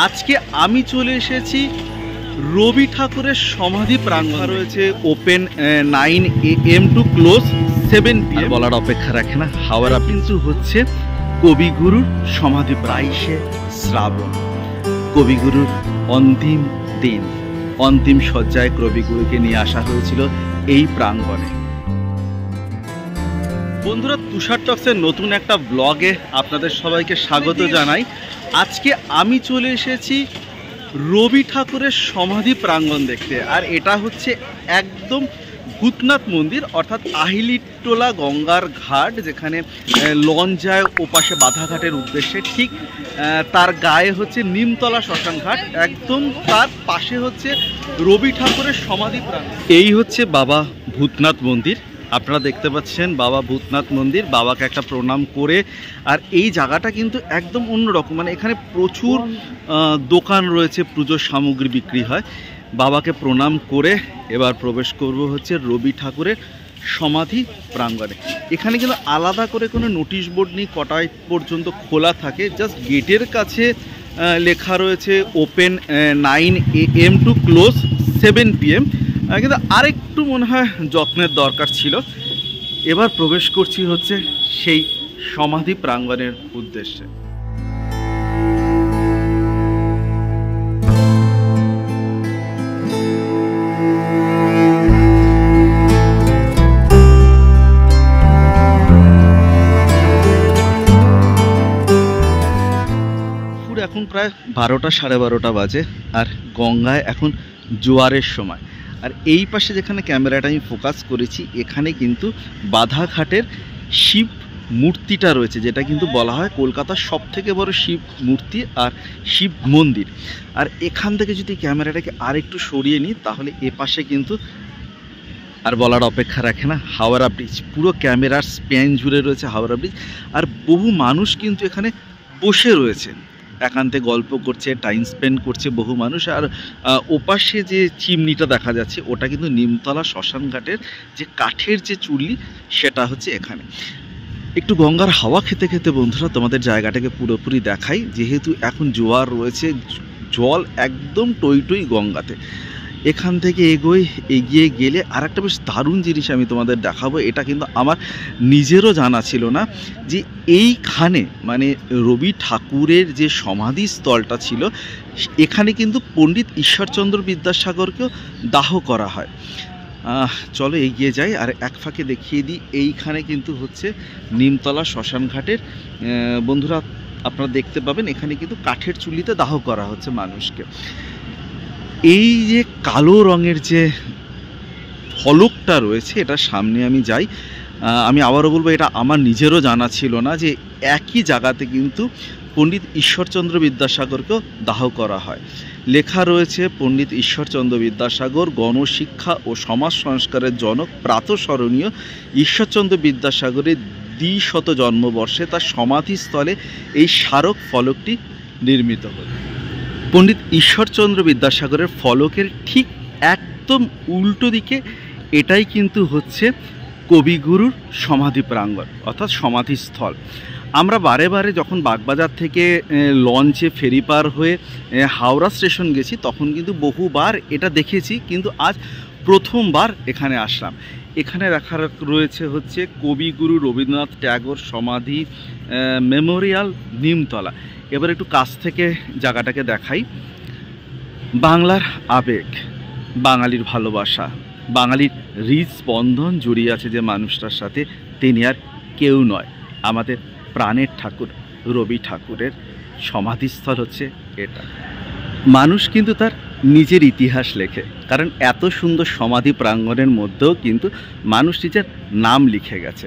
আজকে আমি চলে এসেছি রবি ঠাকুরের সমাধি প্রাঙ্গণ। রয়েছে open 9 AM to close 7 PM। বলার অপেক্ষা রাখে না। হাওড়া কিন্তু হচ্ছে কবিগুরুর সমাধি 22শে শ্রাবণ, কবিগুরুর অন্তিম দিন। অন্তিম শয্যায় কবিগুরুকে নিয়ে আসা হয়েছিল এই প্রাঙ্গণে। বন্ধুরা, তুষার টক্সের নতুন একটা ব্লগে আপনাদের সবাইকে স্বাগত জানাই। আজকে আমি চলে এসেছি রবি ঠাকুরের সমাধি প্রাঙ্গণ দেখতে। আর এটা হচ্ছে একদম ভূতনাথ মন্দির, অর্থাৎ আহিলিটোলা গঙ্গার ঘাট, যেখানে লঞ্চ যায় ওপাশে বাধাঘাটের উদ্দেশ্যে। ঠিক তার গায়ে হচ্ছে নিমতলা শ্মশান ঘাট, একদম তার পাশে হচ্ছে রবি ঠাকুরের সমাধি প্রাঙ্গণ। এই হচ্ছে বাবা ভূতনাথ মন্দির। আপনারা দেখতে পাচ্ছেন বাবা ভূতনাথ মন্দির। বাবাকে একটা প্রণাম করে, আর এই জায়গাটা কিন্তু একদম অন্যরকম, মানে এখানে প্রচুর দোকান রয়েছে, পুজোর সামগ্রী বিক্রি হয়। বাবাকে প্রণাম করে এবার প্রবেশ করব হচ্ছে রবি ঠাকুরের সমাধি প্রাঙ্গণে। এখানে কিন্তু আলাদা করে কোনো নোটিশ বোর্ড নেই, কটায় পর্যন্ত খোলা থাকে। জাস্ট গেটের কাছে লেখা রয়েছে open 9 AM to close 7 PM। কিন্তু আরেকটু মনে হয় যত্নের দরকার ছিল। এবার প্রবেশ করছি হচ্ছে সেই সমাধি প্রাঙ্গণের উদ্দেশ্যে। এখন প্রায় 12টা সাড়ে 12টা বাজে, আর গঙ্গায় এখন জোয়ারের সময়। আর এই পাশে যেখানে ক্যামেরাটা আমি ফোকাস করেছি, এখানে কিন্তু বাধাঘাটের শিব মূর্তিটা রয়েছে, যেটা কিন্তু বলা হয় কলকাতার সবথেকে বড় শিব মূর্তি আর শিব মন্দির। আর এখান থেকে যদি ক্যামেরাটাকে আর একটু সরিয়ে নিই, তাহলে এ পাশে কিন্তু আর বলার অপেক্ষা রাখে না, হাওড়া ব্রিজ। পুরো ক্যামেরার স্প্যান জুড়ে রয়েছে হাওড়া ব্রিজ। আর বহু মানুষ কিন্তু এখানে বসে রয়েছে, একান্তে গল্প করছে, টাইম স্পেন্ড করছে বহু মানুষ। আর ওপাশে যে চিমনিটা দেখা যাচ্ছে, ওটা কিন্তু নিমতলা শ্মশান ঘাটের যে কাঠের যে চুল্লি, সেটা হচ্ছে এখানে। একটু গঙ্গার হাওয়া খেতে খেতে বন্ধুরা তোমাদের জায়গাটাকে পুরোপুরি দেখাই। যেহেতু এখন জোয়ার রয়েছে, জল একদম টই টই গঙ্গাতে। এখান থেকে এগিয়ে গেলে আর একটা বেশ দারুণ জিনিস আমি তোমাদের দেখাবো। এটা কিন্তু আমার নিজেরও জানা ছিল না, যে এইখানে মানে রবি ঠাকুরের যে সমাধিস্থলটা ছিল, এখানে কিন্তু পণ্ডিত ঈশ্বরচন্দ্র বিদ্যাসাগরকেও দাহ করা হয়। চলো এগিয়ে যাই, আর এক ফাঁকে দেখিয়ে দিই এইখানে কিন্তু হচ্ছে নিমতলা শ্মশান ঘাটের। বন্ধুরা আপনারা দেখতে পাবেন, এখানে কিন্তু কাঠের চুল্লিতে দাহ করা হচ্ছে মানুষকে। এই যে কালো রঙের যে ফলকটা রয়েছে, এটার সামনে আমি যাই। আমি আবারও বলবো, এটা আমার নিজেরও জানা ছিল না যে একই জায়গাতে কিন্তু পণ্ডিত ঈশ্বরচন্দ্র বিদ্যাসাগরকেও দাহ করা হয়। লেখা রয়েছে, পণ্ডিত ঈশ্বরচন্দ্র বিদ্যাসাগর গণশিক্ষা ও সমাজ সংস্কারের জনক, প্রাতঃস্মরণীয় ঈশ্বরচন্দ্র বিদ্যাসাগরের 200 জন্মবর্ষে তার সমাধিস্থলে এই স্মারক ফলকটি নির্মিত হল। পণ্ডিত ঈশ্বরচন্দ্র বিদ্যাসাগরের ফলকের ঠিক একদম উল্টো দিকে এটাই কিন্তু হচ্ছে কবিগুরুর সমাধি প্রাঙ্গণ, অর্থাৎ সমাধিস্থল। আমরা বারে বারে যখন বাগবাজার থেকে লঞ্চে ফেরি পার হয়ে হাওড়া স্টেশন গেছি, তখন কিন্তু বহুবার এটা দেখেছি, কিন্তু আজ প্রথমবার এখানে আসলাম। এখানে দেখা রয়েছে হচ্ছে কবিগুরু রবীন্দ্রনাথ ট্যাগর সমাধি মেমোরিয়াল, নিমতলা। এবার একটু কাছ থেকে জায়গাটাকে দেখাই। বাংলার আবেগ, বাঙালির ভালোবাসা, বাঙালির হৃদস্পন্দন জড়িয়ে আছে যে মানুষটার সাথে, তিনি আর কেউ নয়, আমাদের প্রাণের ঠাকুর রবি ঠাকুরের সমাধিস্থল হচ্ছে এটা। মানুষ কিন্তু তার নিজের ইতিহাস লেখে, কারণ এত সুন্দর সমাধি প্রাঙ্গণের মধ্যেও কিন্তু মানুষ নিজের নাম লিখে গেছে।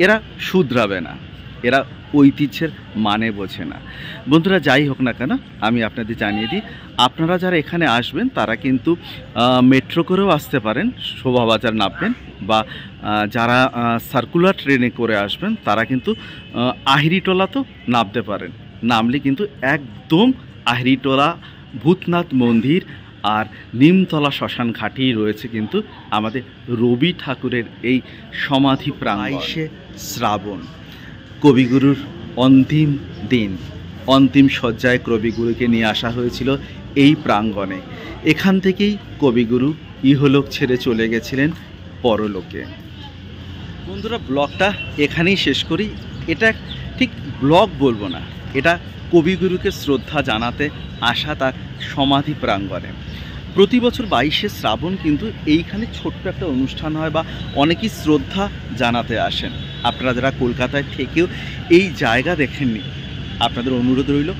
এরা শুধরাবে না, এরা ঐতিহ্যের মানে বোঝে না। বন্ধুরা যাই হোক না কেন, আমি আপনাদের জানিয়ে দিই, আপনারা যারা এখানে আসবেন তারা কিন্তু মেট্রো করেও আসতে পারেন, শোভাবাজার নামবেন, বা যারা সার্কুলার ট্রেনে করে আসবেন তারা কিন্তু আহিরিটোলাতেও নামতে পারেন। নামলে কিন্তু একদম আহিরিটোলা ভূতনাথ মন্দির আর নিমতলা শ্মশান ঘাটেই রয়েছে কিন্তু আমাদের রবি ঠাকুরের এই সমাধি প্রাঙ্গণ। 22শে শ্রাবণ, কবিগুরুর অন্তিম দিন। অন্তিম শয্যায় কবিগুরুকে নিয়ে আসা হয়েছিল এই প্রাঙ্গণে। এখান থেকেই কবিগুরু ইহলোক ছেড়ে চলে গেছিলেন পরলোকে। বন্ধুরা, ব্লগটা এখানেই শেষ করি। এটা ঠিক ব্লগ বলবো না, এটা কবিগুরুকে শ্রদ্ধা জানাতে আসা তার সমাধি প্রাঙ্গণে। প্রতি বছর 22শে শ্রাবণ কিন্তু এইখানে ছোট্ট একটা অনুষ্ঠান হয় বা অনেকেই শ্রদ্ধা জানাতে আসেন। আপনারা যারা কলকাতায় থেকেও এই জায়গা দেখেননি, আপনাদের অনুরোধ রইল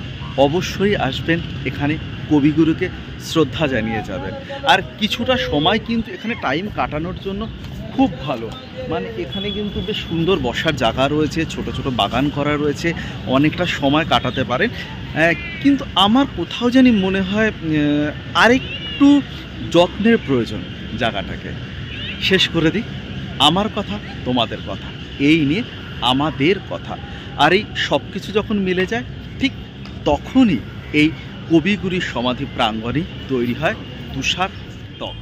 অবশ্যই আসবেন, এখানে কবিগুরুকে শ্রদ্ধা জানিয়ে যাবেন। আর কিছুটা সময় কিন্তু এখানে টাইম কাটানোর জন্য খুব ভালো, মানে এখানে কিন্তু বেশ সুন্দর বসার জায়গা রয়েছে, ছোট ছোট বাগান করা রয়েছে, অনেকটা সময় কাটাতে পারেন। কিন্তু আমার কোথাও জানি মনে হয় আরেকটু যত্নের প্রয়োজন জায়গাটাকে। শেষ করে দিই, আমার কথা তোমাদের কথা, এই নিয়ে আমাদের কথা। আর এই সব কিছু যখন মিলে যায় ঠিক তখনই এই কবিগুরুর সমাধি প্রাঙ্গণে তৈরি হয় তুষার তক।